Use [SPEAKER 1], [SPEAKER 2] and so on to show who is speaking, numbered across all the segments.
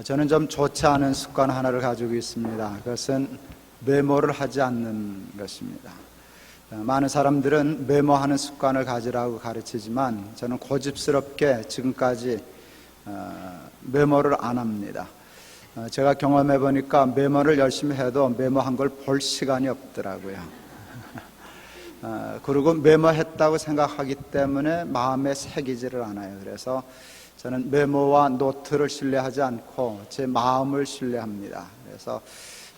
[SPEAKER 1] 저는 좀 좋지 않은 습관 하나를 가지고 있습니다. 그것은 메모를 하지 않는 것입니다. 많은 사람들은 메모하는 습관을 가지라고 가르치지만 저는 고집스럽게 지금까지 메모를 안 합니다. 제가 경험해 보니까 메모를 열심히 해도 메모한 걸 볼 시간이 없더라고요. 그리고 메모했다고 생각하기 때문에 마음에 새기지를 않아요. 그래서 저는 메모와 노트를 신뢰하지 않고 제 마음을 신뢰합니다. 그래서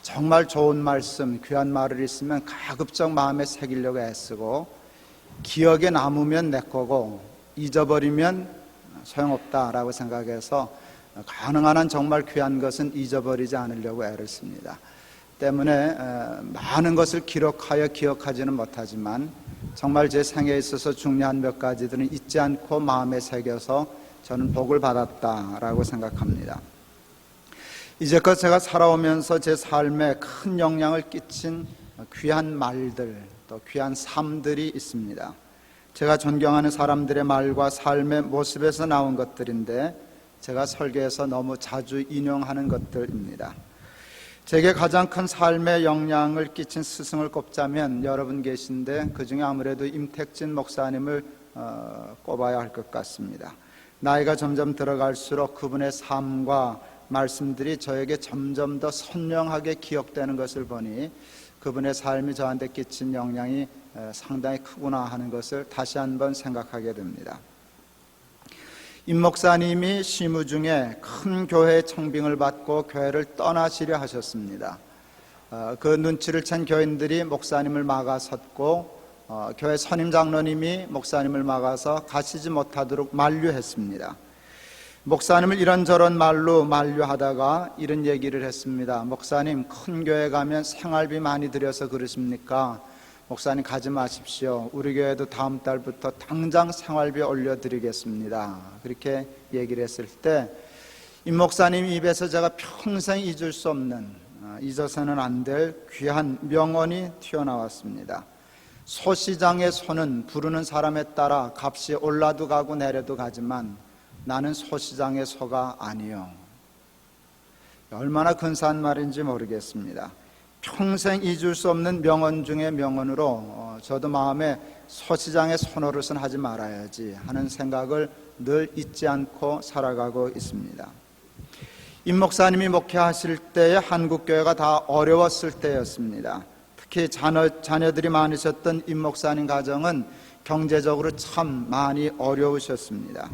[SPEAKER 1] 정말 좋은 말씀, 귀한 말을 있으면 가급적 마음에 새기려고 애쓰고, 기억에 남으면 내 거고 잊어버리면 소용없다라고 생각해서 가능한 한 정말 귀한 것은 잊어버리지 않으려고 애를 씁니다. 때문에 많은 것을 기록하여 기억하지는 못하지만 정말 제 생애에 있어서 중요한 몇 가지들은 잊지 않고 마음에 새겨서 저는 복을 받았다라고 생각합니다. 이제껏 제가 살아오면서 제 삶에 큰 영향을 끼친 귀한 말들, 또 귀한 삶들이 있습니다. 제가 존경하는 사람들의 말과 삶의 모습에서 나온 것들인데 제가 설교에서 너무 자주 인용하는 것들입니다. 제게 가장 큰 삶의 영향을 끼친 스승을 꼽자면 여러분 계신데 그 중에 아무래도 임택진 목사님을 꼽아야 할 것 같습니다. 나이가 점점 들어갈수록 그분의 삶과 말씀들이 저에게 점점 더 선명하게 기억되는 것을 보니 그분의 삶이 저한테 끼친 영향이 상당히 크구나 하는 것을 다시 한번 생각하게 됩니다. 임 목사님이 시무 중에 큰 교회의 청빙을 받고 교회를 떠나시려 하셨습니다. 그 눈치를 챈 교인들이 목사님을 막아섰고 교회 선임 장로님이 목사님을 막아서 가시지 못하도록 만류했습니다. 목사님을 이런저런 말로 만류하다가 이런 얘기를 했습니다. 목사님, 큰 교회 가면 생활비 많이 들여서 그러십니까? 목사님 가지 마십시오. 우리 교회도 다음 달부터 당장 생활비 올려드리겠습니다. 그렇게 얘기를 했을 때 임 목사님 입에서 제가 평생 잊을 수 없는, 잊어서는 안 될 귀한 명언이 튀어나왔습니다. 소시장의 소는 부르는 사람에 따라 값이 올라도 가고 내려도 가지만 나는 소시장의 소가 아니요. 얼마나 근사한 말인지 모르겠습니다. 평생 잊을 수 없는 명언 중의 명언으로 저도 마음에 소시장의 소노릇은 하지 말아야지 하는 생각을 늘 잊지 않고 살아가고 있습니다. 임 목사님이 목회하실 때에 한국교회가 다 어려웠을 때였습니다. 특히 자녀들이 많으셨던 임 목사님 가정은 경제적으로 참 많이 어려우셨습니다.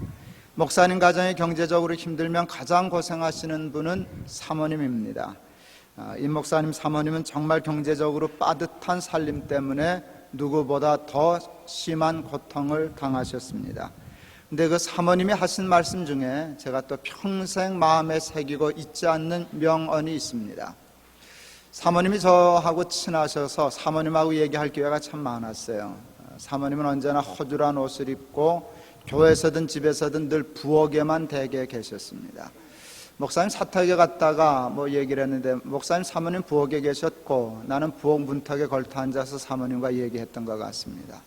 [SPEAKER 1] 목사님 가정이 경제적으로 힘들면 가장 고생하시는 분은 사모님입니다. 임 목사님 사모님은 정말 경제적으로 빠듯한 살림 때문에 누구보다 더 심한 고통을 당하셨습니다. 근데 그 사모님이 하신 말씀 중에 제가 또 평생 마음에 새기고 잊지 않는 명언이 있습니다. 사모님이 저하고 친하셔서 사모님하고 얘기할 기회가 참 많았어요. 사모님은 언제나 허술한 옷을 입고 교회에서든 집에서든 늘 부엌에만 대개 계셨습니다. 목사님 사택에 갔다가 얘기를 했는데 목사님 사모님 부엌에 계셨고 나는 부엌 문턱에 걸터 앉아서 사모님과 얘기했던 것 같습니다.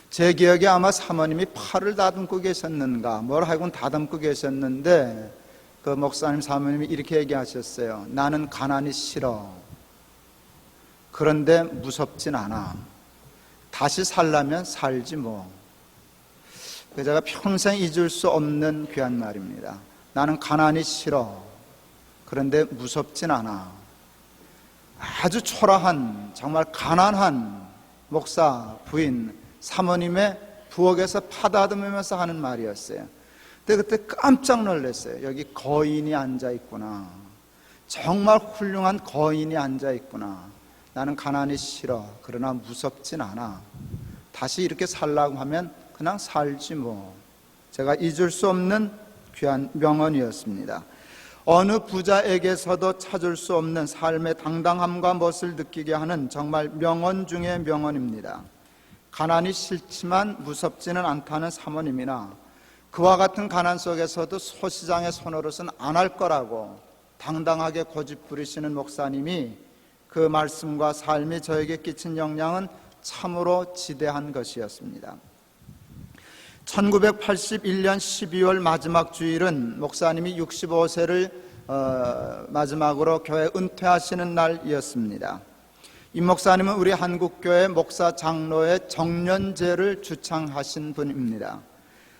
[SPEAKER 1] 제 기억에 아마 사모님이 팔을 다듬고 계셨는가 뭘 하여간 다듬고 계셨는데 그 목사님 사모님이 이렇게 얘기하셨어요. 나는 가난이 싫어. 그런데 무섭진 않아. 다시 살려면 살지 뭐. 제가 평생 잊을 수 없는 귀한 말입니다. 나는 가난이 싫어. 그런데 무섭진 않아. 아주 초라한, 정말 가난한 목사 부인 사모님의 부엌에서 파다듬으면서 하는 말이었어요. 근데 그때 깜짝 놀랐어요. 여기 거인이 앉아 있구나. 정말 훌륭한 거인이 앉아 있구나. 나는 가난이 싫어. 그러나 무섭진 않아. 다시 이렇게 살라고 하면 그냥 살지 뭐. 제가 잊을 수 없는 귀한 명언이었습니다. 어느 부자에게서도 찾을 수 없는 삶의 당당함과 멋을 느끼게 하는 정말 명언 중의 명언입니다. 가난이 싫지만 무섭지는 않다는 사모님이나 그와 같은 가난 속에서도 소시장의 소노릇은 안 할 거라고 당당하게 고집 부리시는 목사님이 그 말씀과 삶이 저에게 끼친 영향은 참으로 지대한 것이었습니다. 1981년 12월 마지막 주일은 목사님이 65세를 마지막으로 교회 은퇴하시는 날이었습니다. 임 목사님은 우리 한국교회 목사 장로의 정년제를 주창하신 분입니다.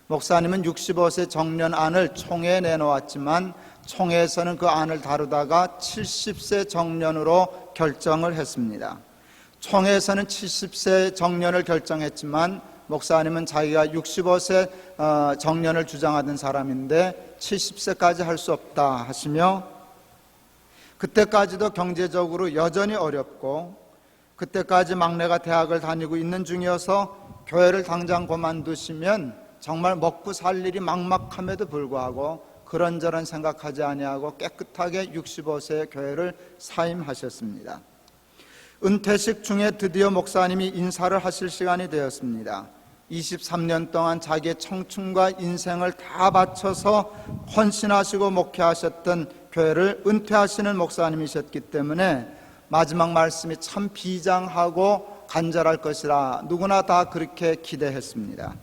[SPEAKER 1] 목사님은 65세 정년안을 총회에 내놓았지만 총회에서는 그 안을 다루다가 70세 정년으로 결정을 했습니다. 총회에서는 70세 정년을 결정했지만 목사님은 자기가 65세 정년을 주장하던 사람인데 70세까지 할 수 없다 하시며, 그때까지도 경제적으로 여전히 어렵고 그때까지 막내가 대학을 다니고 있는 중이어서 교회를 당장 그만두시면 정말 먹고 살 일이 막막함에도 불구하고 그런저런 생각하지 아니하고 깨끗하게 65세의 교회를 사임하셨습니다. 은퇴식 중에 드디어 목사님이 인사를 하실 시간이 되었습니다. 23년 동안 자기의 청춘과 인생을 다 바쳐서 헌신하시고 목회하셨던 교회를 은퇴하시는 목사님이셨기 때문에 마지막 말씀이 참 비장하고 간절할 것이라 누구나 다 그렇게 기대했습니다.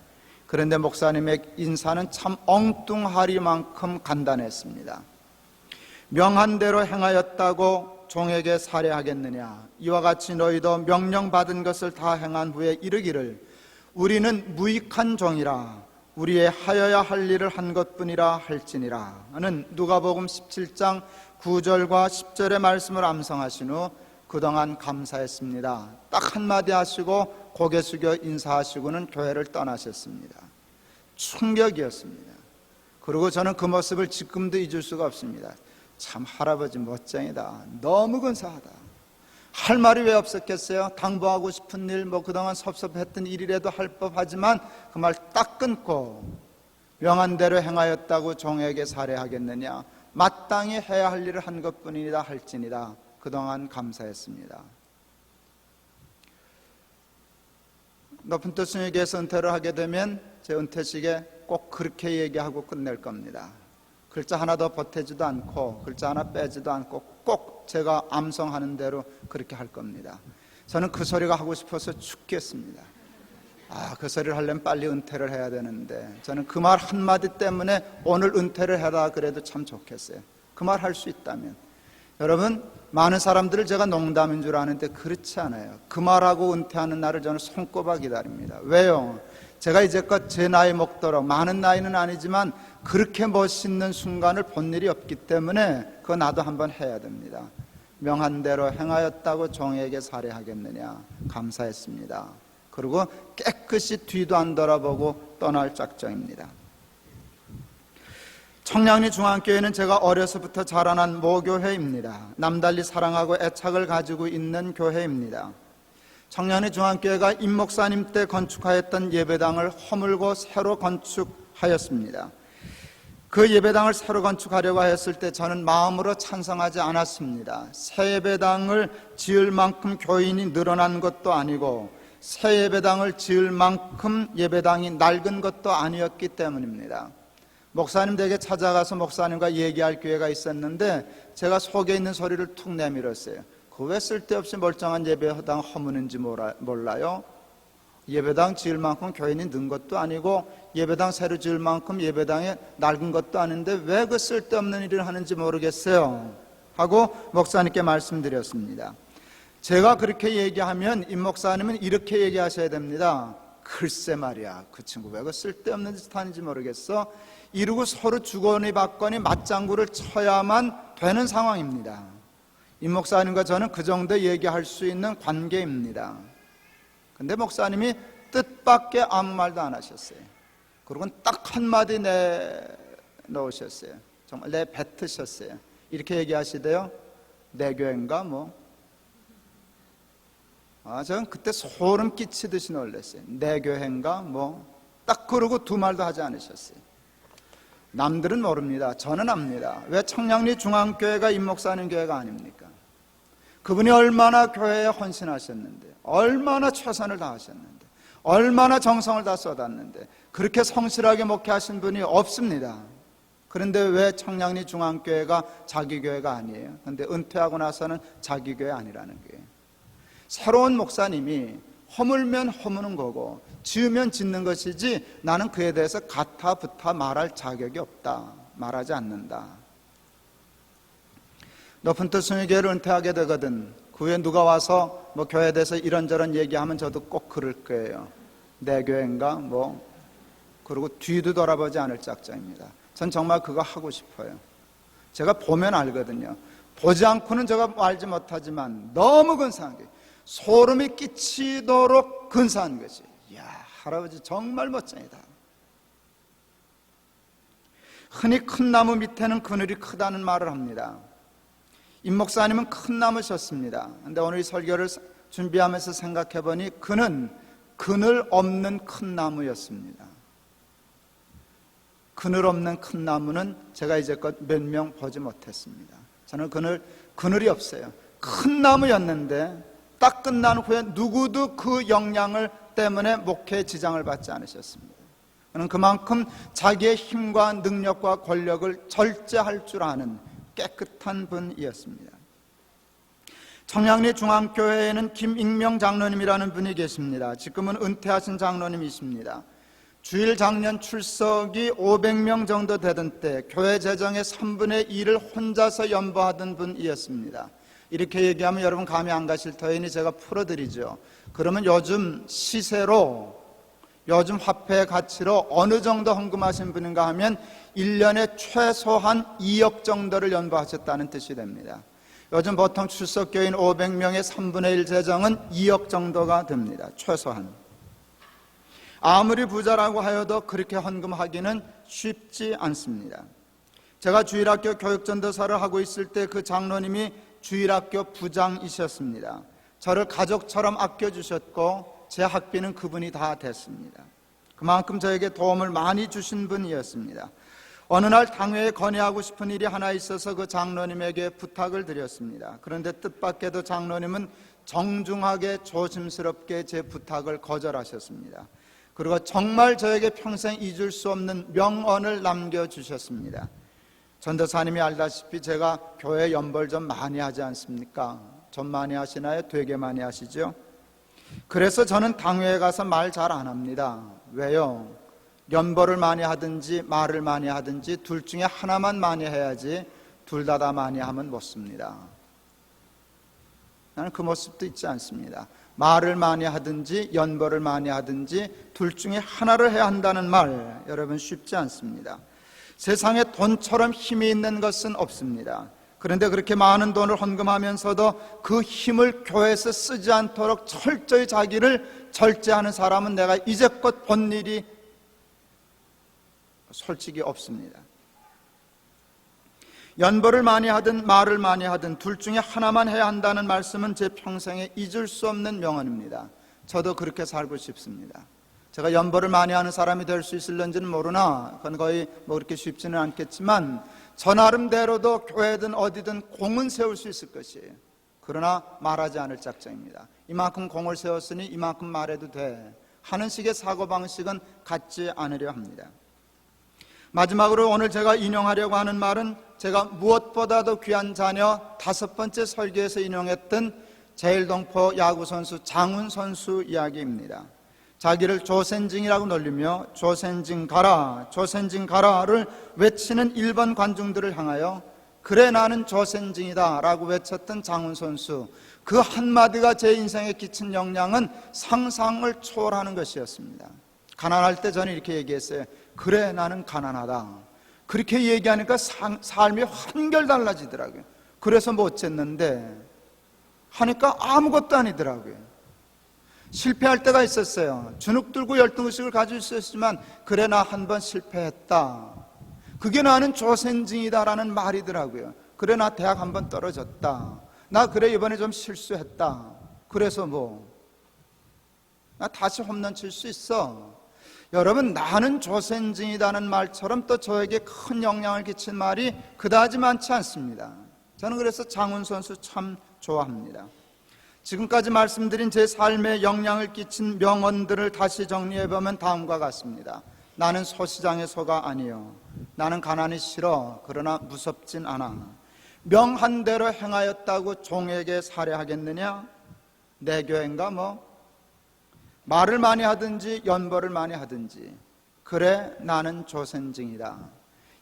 [SPEAKER 1] 그런데 목사님의 인사는 참 엉뚱하리만큼 간단했습니다. 명한대로 행하였다고 종에게 살해하겠느냐? 이와 같이 너희도 명령받은 것을 다 행한 후에 이르기를 우리는 무익한 종이라 우리의 하여야 할 일을 한 것뿐이라 할지니라 하는 누가복음 17장 9절과 10절의 말씀을 암송하신 후 그동안 감사했습니다. 딱 한마디 하시고 고개 숙여 인사하시고는 교회를 떠나셨습니다. 충격이었습니다. 그리고 저는 그 모습을 지금도 잊을 수가 없습니다. 참 할아버지 멋쟁이다. 너무 근사하다. 할 말이 왜 없었겠어요? 당부하고 싶은 일, 그동안 섭섭했던 일이라도 할 법하지만 그 말 딱 끊고 명한대로 행하였다고 종에게 살해하겠느냐? 마땅히 해야 할 일을 한 것뿐이다 할지니라. 그동안 감사했습니다. 높은 뜻 스님에게서 은퇴를 하게 되면 제 은퇴식에 꼭 그렇게 얘기하고 끝낼 겁니다. 글자 하나 더 보태지도 않고 글자 하나 빼지도 않고 꼭 제가 암송하는 대로 그렇게 할 겁니다. 저는 그 소리가 하고 싶어서 죽겠습니다. 그 소리를 하려면 빨리 은퇴를 해야 되는데 저는 그 말 한마디 때문에 오늘 은퇴를 해라 그래도 참 좋겠어요. 그 말 할 수 있다면. 여러분, 많은 사람들을 제가 농담인 줄 아는데 그렇지 않아요. 그 말하고 은퇴하는 날을 저는 손꼽아 기다립니다. 왜요? 제가 이제껏 제 나이 먹도록, 많은 나이는 아니지만 그렇게 멋있는 순간을 본 일이 없기 때문에 그거 나도 한번 해야 됩니다. 명한대로 행하였다고 종에게 살해하겠느냐? 감사했습니다. 그리고 깨끗이 뒤도 안 돌아보고 떠날 작정입니다. 청량리 중앙교회는 제가 어려서부터 자라난 모교회입니다. 남달리 사랑하고 애착을 가지고 있는 교회입니다. 청량리 중앙교회가 임 목사님 때 건축하였던 예배당을 허물고 새로 건축하였습니다. 그 예배당을 새로 건축하려고 했을 때 저는 마음으로 찬성하지 않았습니다. 새 예배당을 지을 만큼 교인이 늘어난 것도 아니고 새 예배당을 지을 만큼 예배당이 낡은 것도 아니었기 때문입니다. 목사님 댁에 찾아가서 목사님과 얘기할 기회가 있었는데 제가 속에 있는 소리를 툭 내밀었어요. 그 왜 쓸데없이 멀쩡한 예배당 허무는지 몰라요? 예배당 지을 만큼 교인이 는 것도 아니고 예배당 새로 지을 만큼 예배당에 낡은 것도 아닌데 왜 그 쓸데없는 일을 하는지 모르겠어요 하고 목사님께 말씀드렸습니다. 제가 그렇게 얘기하면 임 목사님은 이렇게 얘기하셔야 됩니다. 글쎄 말이야, 그 친구 왜 그 쓸데없는 짓 하는지 모르겠어. 이러고 서로 주거니 받거니 맞장구를 쳐야만 되는 상황입니다. 임 목사님과 저는 그 정도 얘기할 수 있는 관계입니다. 근데 목사님이 뜻밖의 아무 말도 안 하셨어요. 그리고 딱 한마디 내놓으셨어요. 정말 내뱉으셨어요. 이렇게 얘기하시대요. 내 교회인가 저는 그때 소름 끼치듯이 놀랐어요. 내 교회인가 딱 그러고 두 말도 하지 않으셨어요. 남들은 모릅니다. 저는 압니다. 왜 청량리 중앙교회가 임 목사님 교회가 아닙니까? 그분이 얼마나 교회에 헌신하셨는데, 얼마나 최선을 다하셨는데, 얼마나 정성을 다 쏟았는데 그렇게 성실하게 목회하신 분이 없습니다. 그런데 왜 청량리 중앙교회가 자기 교회가 아니에요? 그런데 은퇴하고 나서는 자기 교회 아니라는 거예요. 새로운 목사님이 허물면 허무는 거고 지으면 짓는 것이지 나는 그에 대해서 가타부타 말할 자격이 없다. 말하지 않는다. 높은 뜻 순위교회를 은퇴하게 되거든 그 후에 누가 와서 뭐 교회에 대해서 이런저런 얘기하면 저도 꼭 그럴 거예요. 내 교회인가 뭐, 그리고 뒤도 돌아보지 않을 작정입니다. 전 정말 그거 하고 싶어요. 제가 보면 알거든요. 보지 않고는 제가 알지 못하지만 너무 근사한 게, 소름이 끼치도록 근사한 것이, 이야, 할아버지 정말 멋쟁이다. 흔히 큰 나무 밑에는 그늘이 크다는 말을 합니다. 임 목사님은 큰 나무셨습니다. 그런데 오늘 이 설교를 준비하면서 생각해 보니 그는 그늘 없는 큰 나무였습니다. 그늘 없는 큰 나무는 제가 이제껏 몇 명 보지 못했습니다. 저는 그늘이 없어요. 큰 나무였는데 딱 끝난 후에 누구도 그 영향을 때문에 목회에 지장을 받지 않으셨습니다. 그는 그만큼 자기의 힘과 능력과 권력을 절제할 줄 아는 깨끗한 분이었습니다. 청량리 중앙교회에는 김익명 장로님이라는 분이 계십니다. 지금은 은퇴하신 장로님이십니다. 주일 장년 출석이 500명 정도 되던 때 교회 재정의 3분의 1을 혼자서 연보하던 분이었습니다. 이렇게 얘기하면 여러분 감이 안 가실 터이니 제가 풀어드리죠. 그러면 요즘 시세로, 요즘 화폐의 가치로 어느 정도 헌금하신 분인가 하면 1년에 최소한 2억 정도를 연보하셨다는 뜻이 됩니다. 요즘 보통 출석교인 500명의 3분의 1 재정은 2억 정도가 됩니다. 최소한. 아무리 부자라고 하여도 그렇게 헌금하기는 쉽지 않습니다. 제가 주일학교 교육전도사를 하고 있을 때 그 장로님이 주일학교 부장이셨습니다. 저를 가족처럼 아껴주셨고 제 학비는 그분이 다 됐습니다. 그만큼 저에게 도움을 많이 주신 분이었습니다. 어느 날 당회에 건의하고 싶은 일이 하나 있어서 그 장로님에게 부탁을 드렸습니다. 그런데 뜻밖에도 장로님은 정중하게 조심스럽게 제 부탁을 거절하셨습니다. 그리고 정말 저에게 평생 잊을 수 없는 명언을 남겨주셨습니다. 전도사님이 알다시피 제가 교회 연벌 좀 많이 하지 않습니까? 좀 많이 하시나요? 되게 많이 하시죠? 그래서 저는 당회에 가서 말 잘 안 합니다. 왜요? 연벌을 많이 하든지 말을 많이 하든지 둘 중에 하나만 많이 해야지 둘 다 많이 하면 못 씁니다. 나는 그 모습도 있지 않습니다. 말을 많이 하든지 연벌을 많이 하든지 둘 중에 하나를 해야 한다는 말, 여러분 쉽지 않습니다. 세상에 돈처럼 힘이 있는 것은 없습니다. 그런데 그렇게 많은 돈을 헌금하면서도 그 힘을 교회에서 쓰지 않도록 철저히 자기를 절제하는 사람은 내가 이제껏 본 일이 솔직히 없습니다. 연벌을 많이 하든 말을 많이 하든 둘 중에 하나만 해야 한다는 말씀은 제 평생에 잊을 수 없는 명언입니다. 저도 그렇게 살고 싶습니다. 제가 연벌을 많이 하는 사람이 될 수 있을런지는 모르나 그건 거의 뭐 그렇게 쉽지는 않겠지만 저 나름대로도 교회든 어디든 공은 세울 수 있을 것이에요. 그러나 말하지 않을 작정입니다. 이만큼 공을 세웠으니 이만큼 말해도 돼 하는 식의 사고방식은 갖지 않으려 합니다. 마지막으로 오늘 제가 인용하려고 하는 말은 제가 무엇보다도 귀한 자녀 5번째 설교에서 인용했던 제일동포 야구선수 장훈 선수 이야기입니다. 자기를 조센징이라고 놀리며 조센징 가라, 조센징 가라를 외치는 일본 관중들을 향하여 그래 나는 조센징이다 라고 외쳤던 장훈 선수, 그 한마디가 제 인생에 끼친 영향은 상상을 초월하는 것이었습니다. 가난할 때 저는 이렇게 얘기했어요. 그래 나는 가난하다. 그렇게 얘기하니까 삶이 한결 달라지더라고요. 그래서 못 쟀는데 하니까 아무것도 아니더라고요. 실패할 때가 있었어요. 주눅 들고 열등의식을 가지고 있었지만 그래 나 한 번 실패했다. 그게 나는 조센징이다라는 말이더라고요. 그래 나 대학 한 번 떨어졌다. 나 그래 이번에 좀 실수했다. 그래서 나 다시 홈런 칠 수 있어. 여러분, 나는 조센징이다는 말처럼 또 저에게 큰 영향을 끼친 말이 그다지 많지 않습니다. 저는 그래서 장훈 선수 참 좋아합니다. 지금까지 말씀드린 제 삶에 영향을 끼친 명언들을 다시 정리해보면 다음과 같습니다. 나는 소시장의 소가 아니요, 나는 가난이 싫어, 그러나 무섭진 않아. 명한 대로 행하였다고 종에게 살해하겠느냐? 내 교회인가 말을 많이 하든지 연벌을 많이 하든지 그래 나는 조센징이다.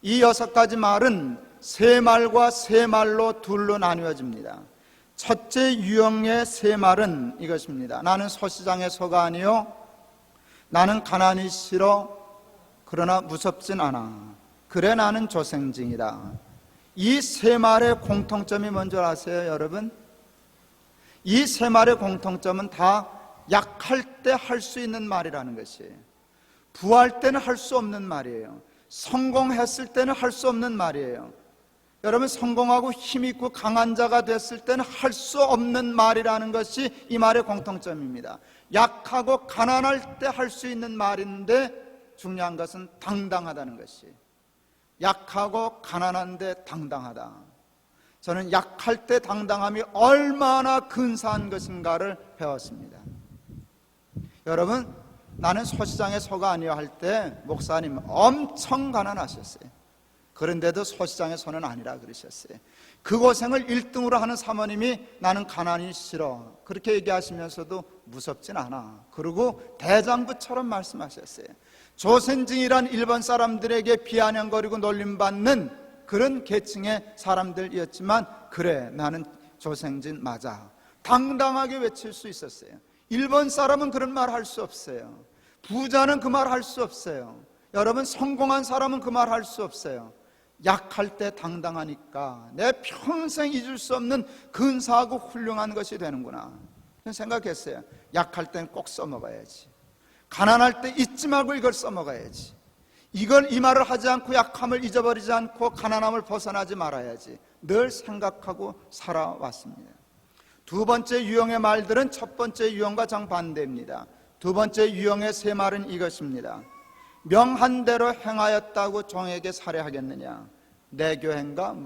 [SPEAKER 1] 이 6가지 말은 세 말과 세 말로 둘로 나뉘어집니다. 첫째 유형의 세 말은 이것입니다. 나는 소시장의 소가 아니요 나는 가난이 싫어 그러나 무섭진 않아 그래 나는 조생징이다. 이 세 말의 공통점이 뭔지 아세요, 여러분? 이 세 말의 공통점은 다 약할 때 할 수 있는 말이라는 것이에요. 부할 때는 할 수 없는 말이에요. 성공했을 때는 할 수 없는 말이에요. 여러분, 성공하고 힘있고 강한 자가 됐을 때는 할 수 없는 말이라는 것이 이 말의 공통점입니다. 약하고 가난할 때 할 수 있는 말인데 중요한 것은 당당하다는 것이. 약하고 가난한데 당당하다. 저는 약할 때 당당함이 얼마나 근사한 것인가를 배웠습니다. 여러분, 나는 소시장의 소가 아니요 할 때 목사님 엄청 가난하셨어요. 그런데도 소시장의 소는 아니라 그러셨어요. 그 고생을 1등으로 하는 사모님이 나는 가난이 싫어 그렇게 얘기하시면서도 무섭진 않아. 그리고 대장부처럼 말씀하셨어요. 조센징이란 일본 사람들에게 비아냥거리고 놀림받는 그런 계층의 사람들이었지만 그래 나는 조생진 맞아 당당하게 외칠 수 있었어요. 일본 사람은 그런 말 할 수 없어요. 부자는 그 말 할 수 없어요. 여러분, 성공한 사람은 그 말 할 수 없어요. 약할 때 당당하니까 내 평생 잊을 수 없는 근사하고 훌륭한 것이 되는구나 생각했어요. 약할 땐 꼭 써먹어야지. 가난할 때 잊지 말고 이걸 써먹어야지. 이 말을 하지 않고 약함을 잊어버리지 않고 가난함을 벗어나지 말아야지 늘 생각하고 살아왔습니다. 두 번째 유형의 말들은 첫 번째 유형과 정반대입니다. 두 번째 유형의 세 말은 이것입니다. 명한 대로 행하였다고 종에게 살해하겠느냐. 내교행가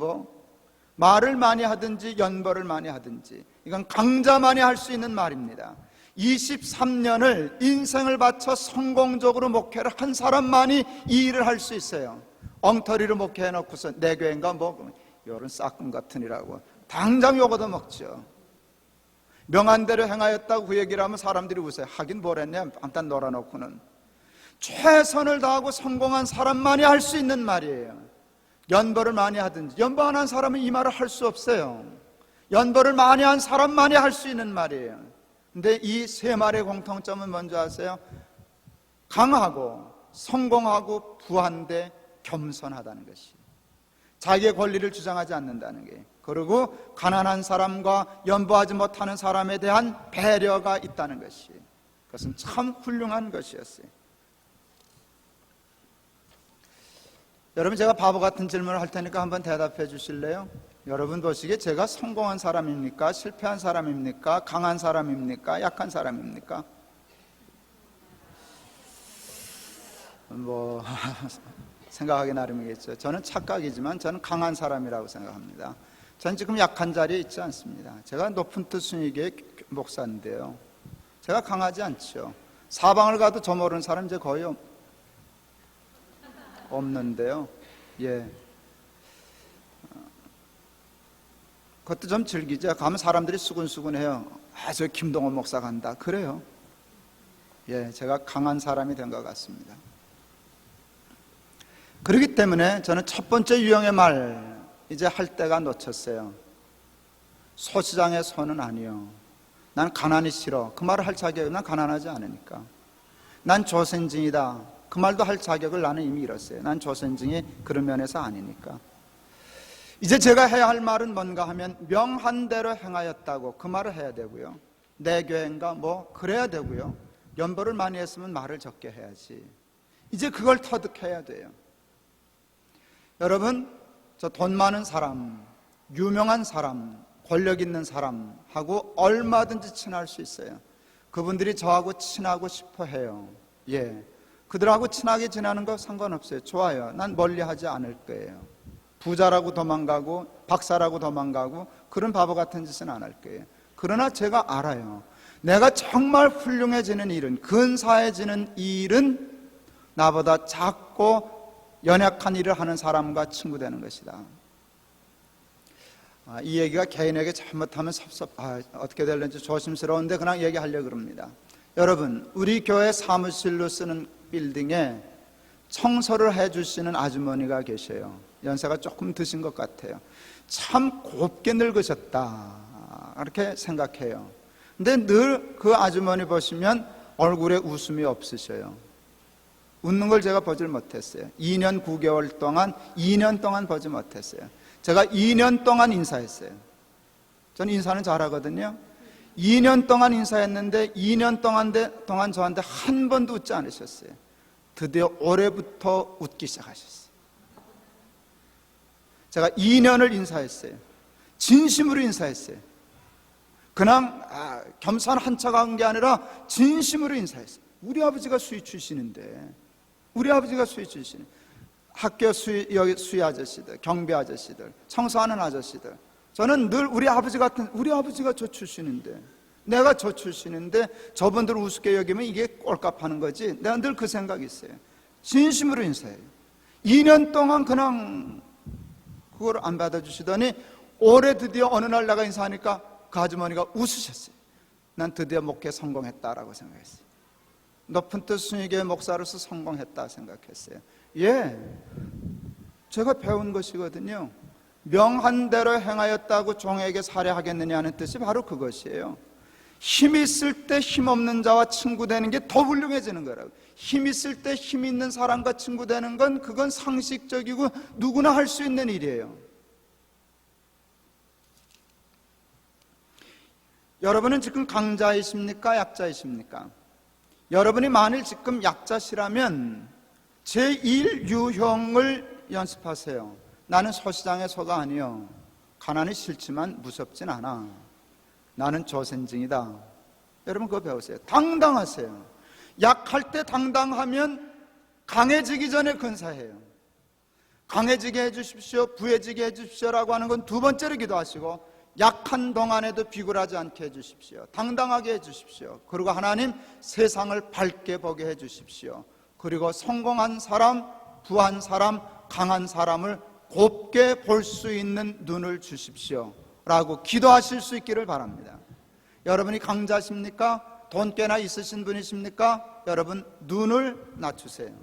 [SPEAKER 1] 말을 많이 하든지 연벌을 많이 하든지 이건 강자만이 할 수 있는 말입니다. 23년을 인생을 바쳐 성공적으로 목회를 한 사람만이 이 일을 할 수 있어요. 엉터리로 목회해놓고서 내교행가 이런 싹금 같으니라고 당장 요거도 먹죠. 명한 대로 행하였다고 그 얘기를 하면 사람들이 웃어요. 하긴 뭘 했냐 암단 놀아놓고는. 최선을 다하고 성공한 사람만이 할 수 있는 말이에요. 연벌을 많이 하든지. 연벌 안 한 사람은 이 말을 할 수 없어요. 연벌을 많이 한 사람만이 할 수 있는 말이에요. 근데 이 세 말의 공통점은 뭔지 아세요? 강하고 성공하고 부한데 겸손하다는 것이. 자기의 권리를 주장하지 않는다는 게. 그리고 가난한 사람과 연보하지 못하는 사람에 대한 배려가 있다는 것이. 그것은 참 훌륭한 것이었어요. 여러분, 제가 바보 같은 질문을 할 테니까 한번 대답해 주실래요? 여러분 보시기에 제가 성공한 사람입니까? 실패한 사람입니까? 강한 사람입니까? 약한 사람입니까? 생각하기 나름이겠죠. 저는 착각이지만 저는 강한 사람이라고 생각합니다. 저는 지금 약한 자리에 있지 않습니다. 제가 높은 뜻 순위교회 목사인데요. 제가 강하지 않죠. 사방을 가도 저 모르는 사람 이제 거의 없는데요. 예. 그것도 좀 즐기죠. 가면 사람들이 수근수근해요. 저 김동원 목사 간다. 그래요. 예, 제가 강한 사람이 된 것 같습니다. 그렇기 때문에 저는 첫 번째 유형의 말 이제 할 때가 놓쳤어요. 소시장의 소는 아니요. 난 가난이 싫어. 그 말을 할 자격은 난 가난하지 않으니까. 난 조센징이다. 그 말도 할 자격을 나는 이미 잃었어요. 난 조센징이 그런 면에서 아니니까. 이제 제가 해야 할 말은 뭔가 하면 명한 대로 행하였다고 그 말을 해야 되고요. 내교행가 그래야 되고요. 연벌을 많이 했으면 말을 적게 해야지. 이제 그걸 터득해야 돼요. 여러분, 저 돈 많은 사람, 유명한 사람, 권력 있는 사람하고 얼마든지 친할 수 있어요. 그분들이 저하고 친하고 싶어 해요. 예, 그들하고 친하게 지내는 거 상관없어요. 좋아요. 난 멀리 하지 않을 거예요. 부자라고 도망가고 박사라고 도망가고 그런 바보 같은 짓은 안 할 거예요. 그러나 제가 알아요. 내가 정말 훌륭해지는 일은, 근사해지는 일은 나보다 작고 연약한 일을 하는 사람과 친구 되는 것이다. 이 얘기가 개인에게 잘못하면 어떻게 될는지 조심스러운데 그냥 얘기하려고 합니다. 여러분, 우리 교회 사무실로 쓰는 빌딩에 청소를 해주시는 아주머니가 계셔요. 연세가 조금 드신 것 같아요. 참 곱게 늙으셨다 그렇게 생각해요. 근데 늘 그 아주머니 보시면 얼굴에 웃음이 없으셔요. 웃는 걸 제가 보질 못했어요. 2년 9개월 동안 2년 동안 보지 못했어요. 제가 2년 동안 인사했어요. 저는 인사는 잘하거든요. 2년 동안 인사했는데 2년 동안 저한테 한 번도 웃지 않으셨어요. 드디어 올해부터 웃기 시작하셨어요. 제가 2년을 인사했어요. 진심으로 인사했어요. 그냥 겸손한 척한 게 아니라 진심으로 인사했어요. 우리 아버지가 수위 출신인데, 우리 아버지가 수위 출신, 학교 수위 아저씨들, 경비 아저씨들, 청소하는 아저씨들, 저는 늘 우리 아버지 같은, 우리 아버지가 저 출신인데, 내가 저 출신인데 저분들 우습게 여기면 이게 꼴값하는 거지. 내가 늘 그 생각이 있어요. 진심으로 인사해요. 2년 동안 그냥 그걸 안 받아주시더니 올해 드디어 어느 날 내가 인사하니까 그 아주머니가 웃으셨어요. 난 드디어 목회 성공했다라고 생각했어요. 높은 뜻 순위교회 목사로서 성공했다 생각했어요. 예, 제가 배운 것이거든요. 명한 대로 행하였다고 종에게 살해하겠느냐는 뜻이 바로 그것이에요. 힘 있을 때 힘 없는 자와 친구 되는 게 더 훌륭해지는 거라고. 힘 있을 때 힘 있는 사람과 친구 되는 건 그건 상식적이고 누구나 할 수 있는 일이에요. 여러분은 지금 강자이십니까? 약자이십니까? 여러분이 만일 지금 약자시라면 제1 유형을 연습하세요. 나는 소시장의 소가 아니요, 가난이 싫지만 무섭진 않아. 나는 조센증이다. 여러분 그거 배우세요. 당당하세요. 약할 때 당당하면 강해지기 전에 근사해요. 강해지게 해주십시오, 부해지게 해주십시오라고 하는 건 두 번째로 기도하시고, 약한 동안에도 비굴하지 않게 해주십시오. 당당하게 해주십시오. 그리고 하나님, 세상을 밝게 보게 해주십시오. 그리고 성공한 사람, 부한 사람, 강한 사람을 곱게 볼 수 있는 눈을 주십시오 라고 기도하실 수 있기를 바랍니다. 여러분이 강자십니까? 돈 꽤나 있으신 분이십니까? 여러분 눈을 낮추세요.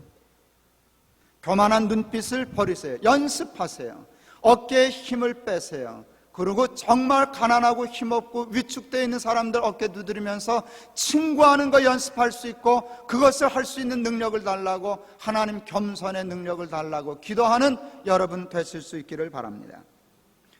[SPEAKER 1] 교만한 눈빛을 버리세요. 연습하세요. 어깨에 힘을 빼세요. 그리고 정말 가난하고 힘없고 위축되어 있는 사람들 어깨 두드리면서 친구하는 거 연습할 수 있고, 그것을 할 수 있는 능력을 달라고, 하나님 겸손의 능력을 달라고 기도하는 여러분 되실 수 있기를 바랍니다.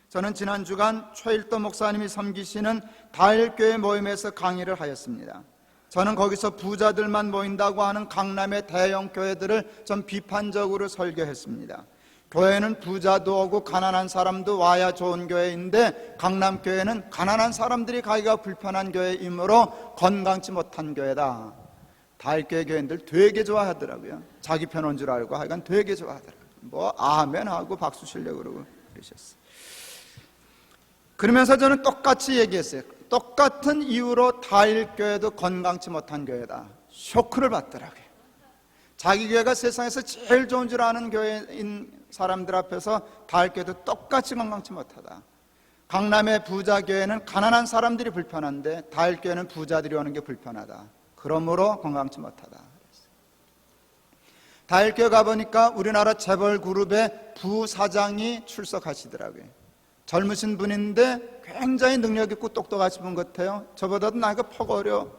[SPEAKER 1] 저는 지난 주간 최일도 목사님이 섬기시는 다일교회 모임에서 강의를 하였습니다. 저는 거기서 부자들만 모인다고 하는 강남의 대형 교회들을 좀 비판적으로 설교했습니다. 교회는 부자도 오고 가난한 사람도 와야 좋은 교회인데, 강남교회는 가난한 사람들이 가기가 불편한 교회이므로 건강치 못한 교회다. 다일교회 교인들 되게 좋아하더라고요. 자기 편 온 줄 알고 하여간 되게 좋아하더라고요. 뭐 아멘 하고 박수 치려고 그러고 그러셨어요. 그러면서 저는 똑같이 얘기했어요. 똑같은 이유로 다일교회도 건강치 못한 교회다. 쇼크를 받더라고요. 자기 교회가 세상에서 제일 좋은 줄 아는 교회인 사람들 앞에서 다일교회도 똑같이 건강치 못하다. 강남의 부자교회는 가난한 사람들이 불편한데 다일교회는 부자들이 오는 게 불편하다. 그러므로 건강치 못하다. 다일교회 가보니까 우리나라 재벌그룹의 부사장이 출석하시더라고요. 젊으신 분인데 굉장히 능력 있고 똑똑하신 분 같아요. 저보다도 나이가 퍽 어려,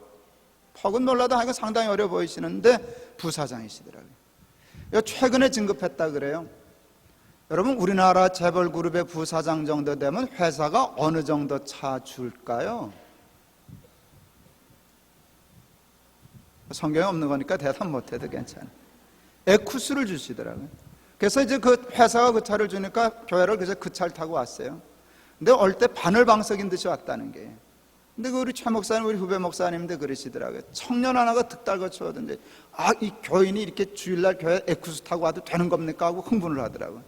[SPEAKER 1] 퍽은 몰라도 나이가 상당히 어려 보이시는데 부사장이시더라고요. 최근에 진급했다 그래요. 여러분, 우리나라 재벌그룹의 부사장 정도 되면 회사가 어느 정도 차 줄까요? 성경에 없는 거니까 대답 못해도 괜찮아요. 에쿠스를 주시더라고요. 그래서 이제 그 회사가 그 차를 주니까 교회를 그래서 그 차를 타고 왔어요. 근데 올 때 바늘방석인 듯이 왔다는 게. 근데 그 우리 최 목사님, 우리 후배 목사님도 그러시더라고요. 청년 하나가 득달고 쳐오던데, 이 교인이 이렇게 주일날 교회 에쿠스 타고 와도 되는 겁니까? 하고 흥분을 하더라고요.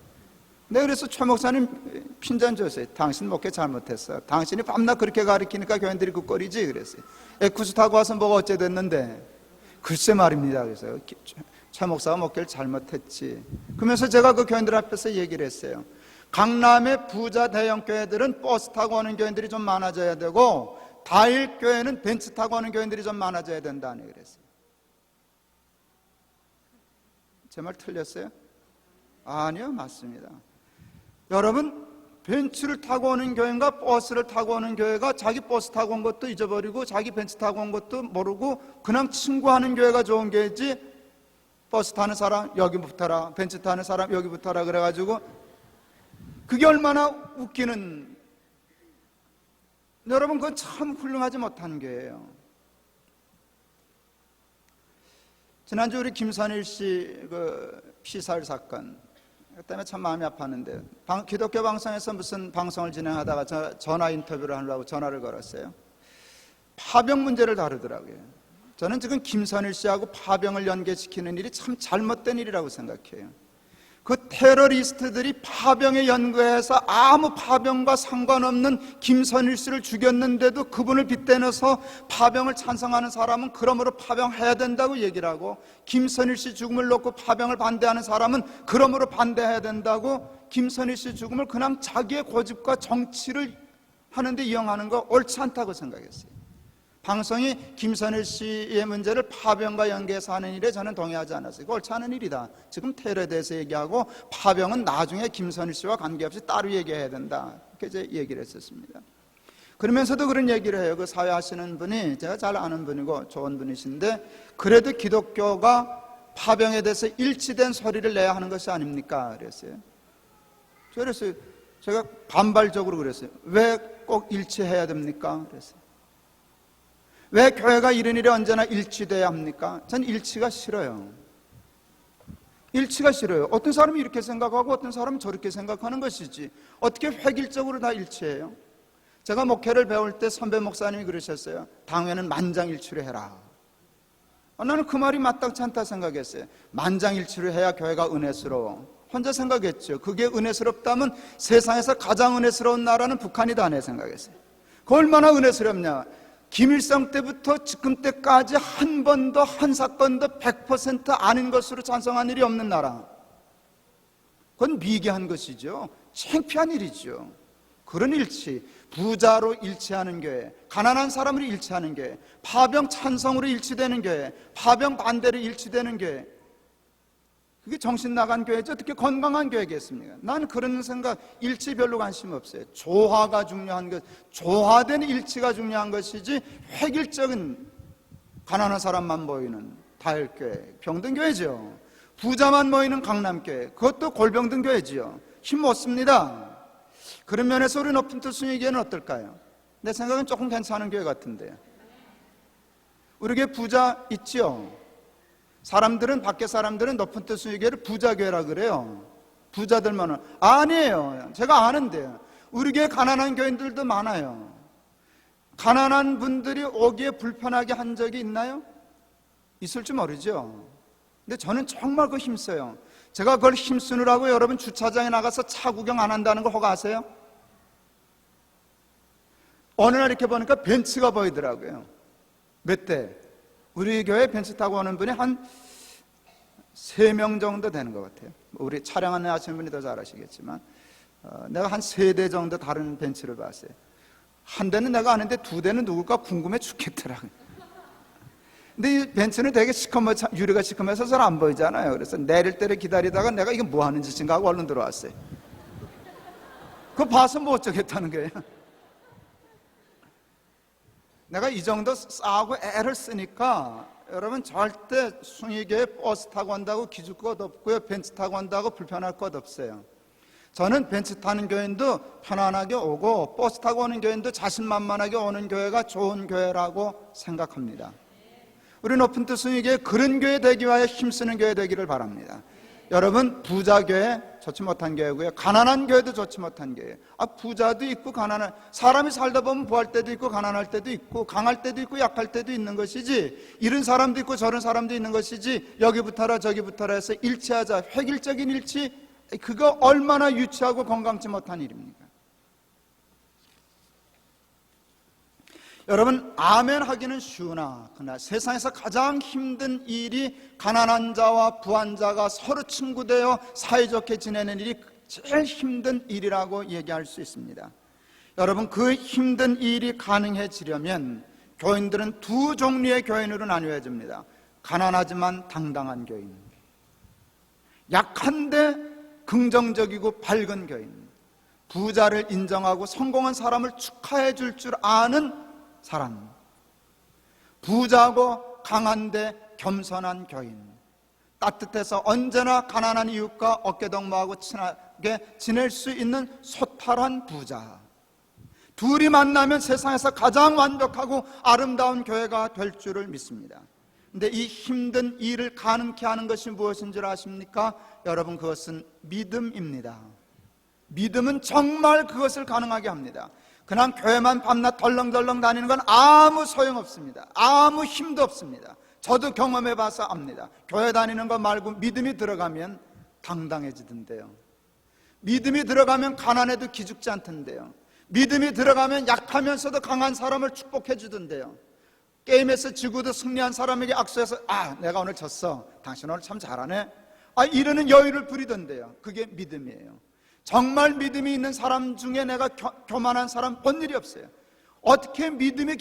[SPEAKER 1] 근데 그래서 최 목사님 핀잔 줬어요. 당신 목회 잘못했어. 당신이 밤낮 그렇게 가르치니까 교인들이 그 꼴이지 그랬어요. 에쿠스 타고 와서 뭐가 어째 됐는데. 글쎄 말입니다. 그래서 최 목사가 목회를 잘못했지. 그러면서 제가 그 교인들 앞에서 얘기를 했어요. 강남의 부자 대형 교회들은 버스 타고 오는 교인들이 좀 많아져야 되고, 다일 교회는 벤츠 타고 오는 교인들이 좀 많아져야 된다니 그랬어요. 제 말 틀렸어요? 아니요, 맞습니다. 여러분, 벤츠를 타고 오는 교회인가 버스를 타고 오는 교회가 자기 버스 타고 온 것도 잊어버리고 자기 벤츠 타고 온 것도 모르고 그냥 친구하는 교회가 좋은 교회지, 버스 타는 사람 여기 붙어라, 벤츠 타는 사람 여기 붙어라 그래가지고 그게 얼마나 웃기는, 여러분 그건 참 훌륭하지 못한 교회예요. 지난주 우리 김선일 씨 그 피살 사건 그때문에 참 마음이 아팠는데, 기독교 방송에서 무슨 방송을 진행하다가 전화 인터뷰를 하려고 전화를 걸었어요. 파병 문제를 다루더라고요. 저는 지금 김선일 씨하고 파병을 연계시키는 일이 참 잘못된 일이라고 생각해요. 그 테러리스트들이 파병에 연계해서 아무 파병과 상관없는 김선일 씨를 죽였는데도 그분을 빗대어서 파병을 찬성하는 사람은 그러므로 파병해야 된다고 얘기를 하고, 김선일 씨 죽음을 놓고 파병을 반대하는 사람은 그러므로 반대해야 된다고, 김선일 씨 죽음을 그냥 자기의 고집과 정치를 하는데 이용하는 거 옳지 않다고 생각했어요. 방송이 김선일 씨의 문제를 파병과 연계해서 하는 일에 저는 동의하지 않았어요. 이거 옳지 않은 일이다. 지금 테러에 대해서 얘기하고 파병은 나중에 김선일 씨와 관계없이 따로 얘기해야 된다, 이렇게 제 얘기를 했었습니다. 그러면서도 그런 얘기를 해요. 그 사회하시는 분이 제가 잘 아는 분이고 좋은 분이신데, 그래도 기독교가 파병에 대해서 일치된 소리를 내야 하는 것이 아닙니까? 그랬어요. 그래서 제가 반발적으로 그랬어요. 왜 꼭 일치해야 됩니까? 그랬어요. 왜 교회가 이런 일에 언제나 일치돼야 합니까? 전 일치가 싫어요. 일치가 싫어요. 어떤 사람이 이렇게 생각하고 어떤 사람은 저렇게 생각하는 것이지 어떻게 획일적으로 다 일치해요? 제가 목회를 배울 때 선배 목사님이 그러셨어요. 당회는 만장일치로 해라. 나는 그 말이 마땅치 않다 생각했어요. 만장일치로 해야 교회가 은혜스러워. 혼자 생각했죠. 그게 은혜스럽다면 세상에서 가장 은혜스러운 나라는 북한이다, 내 생각했어요. 그 얼마나 은혜스럽냐. 김일성 때부터 지금 때까지 한 번도 한 사건도 100% 아닌 것으로 찬성한 일이 없는 나라. 그건 미개한 것이죠. 창피한 일이죠. 그런 일치, 부자로 일치하는 교회, 가난한 사람으로 일치하는 교회, 파병 찬성으로 일치되는 교회, 파병 반대로 일치되는 교회, 그게 정신 나간 교회죠. 어떻게 건강한 교회겠습니까? 나는 그런 생각, 일치 별로 관심 없어요. 조화가 중요한 것, 조화된 일치가 중요한 것이지 획일적인 가난한 사람만 모이는 다혈교회, 병든교회죠. 부자만 모이는 강남교회, 그것도 골병든교회지요. 힘 못 씁니다. 그런 면에서 우리 높은 뜻 순위교회는 어떨까요? 내 생각은 조금 괜찮은 교회 같은데. 우리 교회 부자 있지요? 사람들은, 밖에 사람들은 높은 뜻 순위교회를 부자교회라 그래요. 부자들만은. 아니에요. 제가 아는데요. 우리 교회 가난한 교인들도 많아요. 가난한 분들이 오기에 불편하게 한 적이 있나요? 있을지 모르죠. 근데 저는 정말 그거 힘써요. 제가 그걸 힘쓰느라고 여러분 주차장에 나가서 차 구경 안 한다는 거 혹 아세요? 어느 날 이렇게 보니까 벤츠가 보이더라고요. 몇 대? 우리 교회 벤츠 타고 오는 분이 한 3명 정도 되는 것 같아요. 우리 촬영 안내 하시는 분이 더 잘 아시겠지만, 내가 한 3대 정도 다른 벤츠를 봤어요. 한 대는 내가 아는데 2대는 누굴까 궁금해 죽겠더라고요. 근데 이 벤츠는 되게 유리가 시커매서 잘 안 보이잖아요. 그래서 내릴 때를 기다리다가 내가 이게 뭐 하는 짓인가 하고 얼른 들어왔어요. 그거 봐서 못 어쩌겠다는 거예요. 내가 이 정도 싸고 애를 쓰니까 여러분 절대 숭의교회 버스 타고 온다고 기죽 것 없고요, 벤츠 타고 온다고 불편할 것 없어요. 저는 벤츠 타는 교인도 편안하게 오고 버스 타고 오는 교인도 자신만만하게 오는 교회가 좋은 교회라고 생각합니다. 우리 높은 뜻 숭의교회 그런 교회 되기 위하여 힘쓰는 교회 되기를 바랍니다. 여러분, 부자교회 좋지 못한 교회고요, 가난한 교회도 좋지 못한 교회. 부자도 있고 가난한, 사람이 살다 보면 부할 때도 있고 가난할 때도 있고 강할 때도 있고 약할 때도 있는 것이지, 이런 사람도 있고 저런 사람도 있는 것이지 여기 붙어라 저기 붙어라 해서 일치하자, 획일적인 일치, 그거 얼마나 유치하고 건강치 못한 일입니까? 여러분, 아멘 하기는 쉬우나 그러나 세상에서 가장 힘든 일이 가난한 자와 부한 자가 서로 친구되어 사이좋게 지내는 일이 제일 힘든 일이라고 얘기할 수 있습니다. 여러분, 그 힘든 일이 가능해지려면 교인들은 두 종류의 교인으로 나뉘어집니다. 가난하지만 당당한 교인, 약한데 긍정적이고 밝은 교인, 부자를 인정하고 성공한 사람을 축하해 줄 줄 아는 사람, 부자고 강한데 겸손한 교인, 따뜻해서 언제나 가난한 이웃과 어깨동무하고 친하게 지낼 수 있는 소탈한 부자, 둘이 만나면 세상에서 가장 완벽하고 아름다운 교회가 될 줄을 믿습니다. 근데 이 힘든 일을 가능케 하는 것이 무엇인 줄 아십니까? 여러분, 그것은 믿음입니다. 믿음은 정말 그것을 가능하게 합니다. 그냥 교회만 밤낮 덜렁덜렁 다니는 건 아무 소용없습니다. 아무 힘도 없습니다. 저도 경험해 봐서 압니다. 교회 다니는 것 말고 믿음이 들어가면 당당해지던데요. 믿음이 들어가면 가난해도 기죽지 않던데요. 믿음이 들어가면 약하면서도 강한 사람을 축복해 주던데요. 게임에서 지고도 승리한 사람에게 악수해서 내가 오늘 졌어, 당신 오늘 참 잘하네, 이러는 여유를 부리던데요. 그게 믿음이에요. 정말 믿음이 있는 사람 중에 내가 교만한 사람 본 일이 없어요. 어떻게 믿음이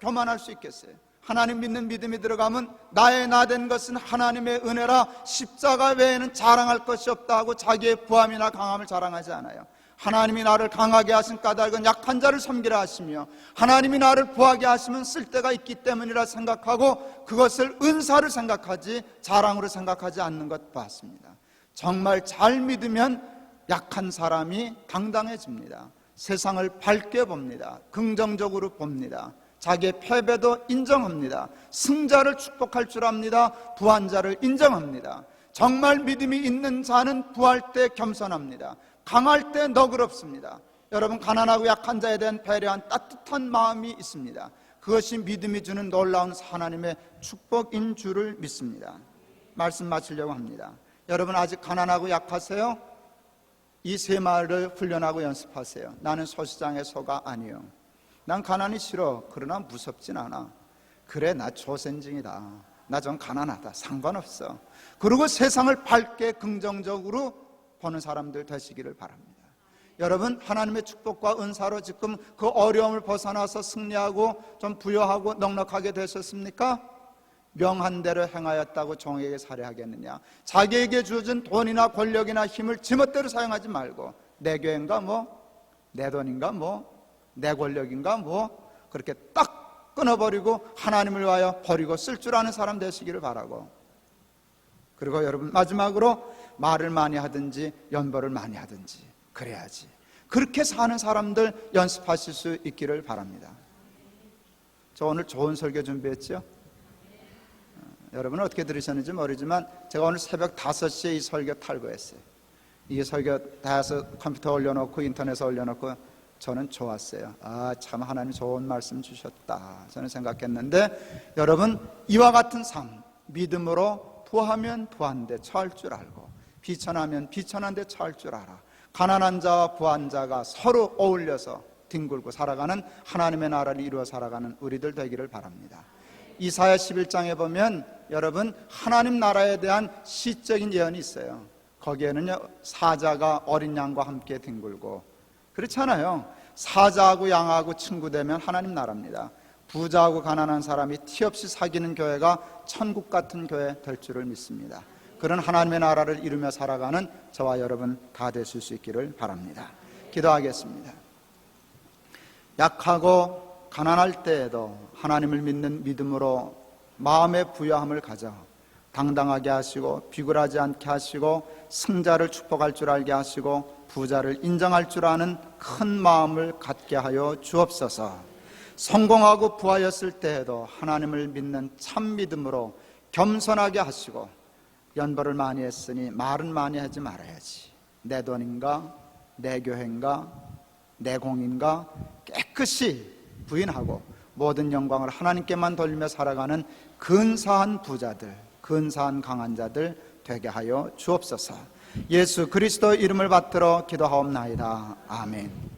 [SPEAKER 1] 교만할 수 있겠어요? 하나님 믿는 믿음이 들어가면 나의 나 된 것은 하나님의 은혜라 십자가 외에는 자랑할 것이 없다 하고 자기의 부함이나 강함을 자랑하지 않아요. 하나님이 나를 강하게 하신 까닭은 약한 자를 섬기라 하시며, 하나님이 나를 부하게 하시면 쓸데가 있기 때문이라 생각하고 그것을 은사를 생각하지 자랑으로 생각하지 않는 것 같습니다. 정말 잘 믿으면 약한 사람이 당당해집니다. 세상을 밝게 봅니다. 긍정적으로 봅니다. 자기의 패배도 인정합니다. 승자를 축복할 줄 압니다. 부한 자를 인정합니다. 정말 믿음이 있는 자는 부할 때 겸손합니다. 강할 때 너그럽습니다. 여러분, 가난하고 약한 자에 대한 배려한 따뜻한 마음이 있습니다. 그것이 믿음이 주는 놀라운 하나님의 축복인 줄을 믿습니다. 말씀 마치려고 합니다. 여러분, 아직 가난하고 약하세요? 이 세 말을 훈련하고 연습하세요. 나는 소시장의 소가 아니요, 난 가난이 싫어, 그러나 무섭진 않아, 그래 나 조센징이다, 나 좀 가난하다, 상관없어. 그리고 세상을 밝게 긍정적으로 보는 사람들 되시기를 바랍니다. 여러분, 하나님의 축복과 은사로 지금 그 어려움을 벗어나서 승리하고 좀 부여하고 넉넉하게 되셨습니까? 명한 대로 행하였다고 종에게 살해하겠느냐? 자기에게 주어진 돈이나 권력이나 힘을 지멋대로 사용하지 말고 내 교회인가 내 돈인가 내 권력인가 그렇게 딱 끊어버리고 하나님을 위하여 버리고 쓸 줄 아는 사람 되시기를 바라고, 그리고 여러분, 마지막으로 말을 많이 하든지 연보를 많이 하든지 그래야지, 그렇게 사는 사람들 연습하실 수 있기를 바랍니다. 저 오늘 좋은 설교 준비했죠? 여러분은 어떻게 들으셨는지 모르지만 제가 오늘 새벽 5시에 이 설교 탈거했어요. 이 설교 다 해서 컴퓨터에 올려놓고 인터넷에 올려놓고 저는 좋았어요. 참 하나님 좋은 말씀 주셨다 저는 생각했는데, 여러분, 이와 같은 삶, 믿음으로 부하면 부한 데 처할 줄 알고 비천하면 비천한 데 처할 줄 알아, 가난한 자와 부한 자가 서로 어울려서 뒹굴고 살아가는 하나님의 나라를 이루어 살아가는 우리들 되기를 바랍니다. 이사야 11장에 보면 여러분, 하나님 나라에 대한 시적인 예언이 있어요. 거기에는요, 사자가 어린 양과 함께 뒹굴고, 그렇잖아요. 사자하고 양하고 친구 되면 하나님 나라입니다. 부자하고 가난한 사람이 티 없이 사귀는 교회가 천국 같은 교회 될 줄을 믿습니다. 그런 하나님의 나라를 이루며 살아가는 저와 여러분 다 되실 수 있기를 바랍니다. 기도하겠습니다. 약하고 가난할 때에도 하나님을 믿는 믿음으로 마음의 부여함을 가져 당당하게 하시고 비굴하지 않게 하시고 승자를 축복할 줄 알게 하시고 부자를 인정할 줄 아는 큰 마음을 갖게 하여 주옵소서. 성공하고 부하였을 때에도 하나님을 믿는 참 믿음으로 겸손하게 하시고, 연보를 많이 했으니 말은 많이 하지 말아야지, 내 돈인가 내 교회인가 내 공인가 깨끗이 부인하고 모든 영광을 하나님께만 돌리며 살아가는 근사한 부자들, 근사한 강한 자들 되게 하여 주옵소서. 예수 그리스도 이름을 받들어 기도하옵나이다. 아멘.